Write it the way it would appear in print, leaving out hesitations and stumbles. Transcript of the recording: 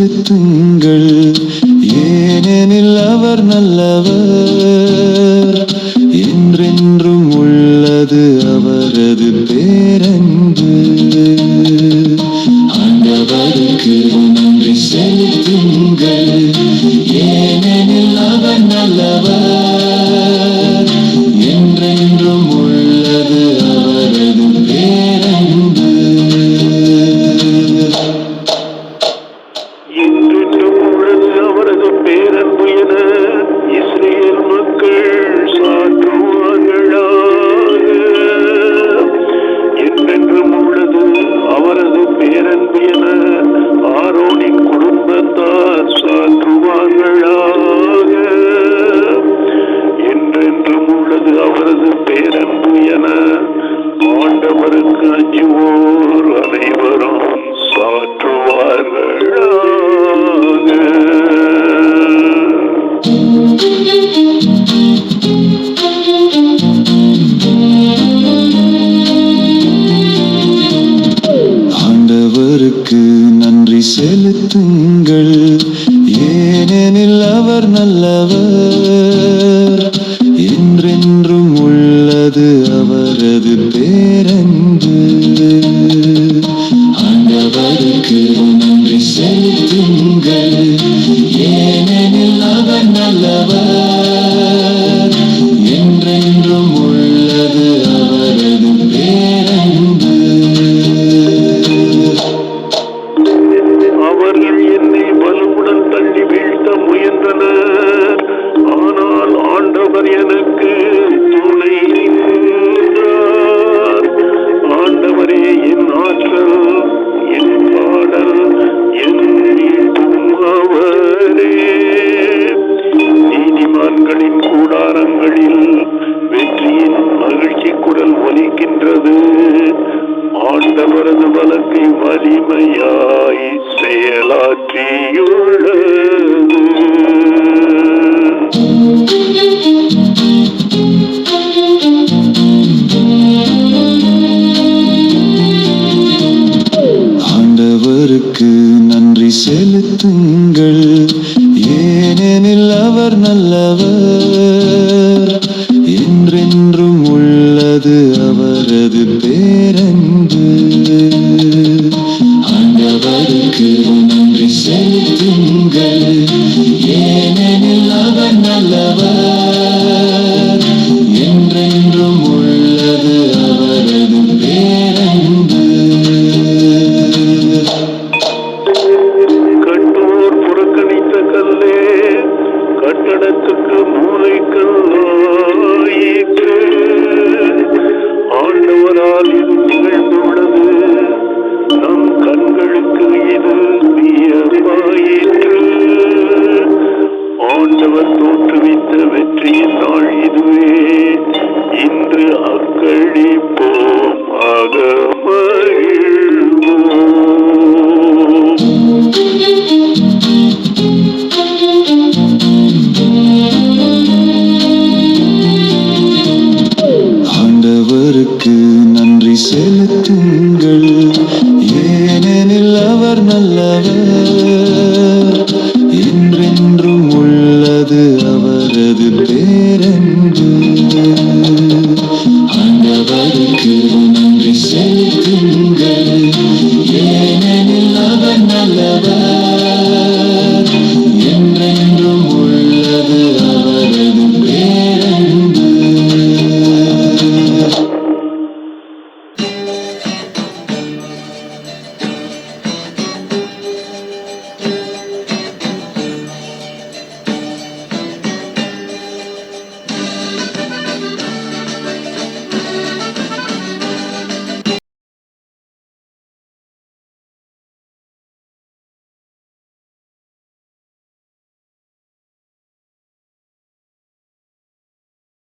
செலுத்துங்கள், ஏனெனில் அவர் நல்லவர், என்றென்றும் உள்ளது அவரது பேரன்பு. ஆண்டவருக்கு நன்றி செலுத்துங்கள், ஏனெனில் அவர் நல்லவர், என்றென்றும் உள்ளது அவரது பேரன்பு. என்றென்றும் உள்ளது அவரது பேரன்பு என இஸ்ரவேல் மக்கள் சாற்றுவார்களாக. என்றென்றும் உள்ளது அவரது பேரன்பு என ஆரோனின் குடும்பத்தார் சாற்றுவார்களாக. என்றென்றும் உள்ளது அவரது பேரன்பு என ஆண்டவருக்கு அஞ்சுவோர் அனைவரும் சாற்றுவார்களாக. ஆண்டவருக்கு நன்றி செலுத்துங்கள், ஏனெனில் அவர் நல்லவர், என்றென்றும் உள்ளது அவரது பேரன்பு. ஆண்டவருக்கு நன்றி செலுத்துங்கள், ஏனெனில் அவர் நல்லவர், என்றென்றும் உள்ளது அவரது பேரன்பு. அவர்கள் என்னை வலுவுடன் தள்ளி வீழ்த்த முயன்றனர், ஆனால் ஆண்டவர் எனக்கு துணை நின்றார். ஆண்டவரே என் ஆற்றல், என் பாடல், என் மீட்பும் அவரே. நீதிமான்களின் கூடாரங்களில் வெற்றியின் மகிழ்ச்சி குரல் ஒலிக்கின்றது. ஆண்டவரது வலக்கை வலிமையாய் செயலாற்றியுள்ளது. ஆண்டவருக்கு நன்றி செலுத்துங்கள், ஏனெனில் அவர் நல்லவர், என்றென்றும் உள்ளது அவரது பேரன்பு. ஆண்டவருக்கு நன்றி செலுத்துங்கள், ஏனெனில் அவர் நல்லவர், என்றென்றும் உள்ளது அவரது பேரன்பு. கட்டோர் புறக்கணித்த கல்லே கட்டடத்துக்கு மூளைக்கல்லாயிற்று. ஆண்டவரால் இது நிகழ்ந்துள்ளது, நம் கண்களுக்கு இது வியப்பாயிற்று. ஆண்டவர் தோற்றுவித்த வெற்றியின் நாள் இதுவே, இன்று அக்களிப்போம் மகிழ்வோம். ஆண்டவருக்கு நன்றி செலுத்துங்கள், ஏனெனில் அவர் நல்லவர், என்றென்றும் உள்ளது அவரது பேரன்பு.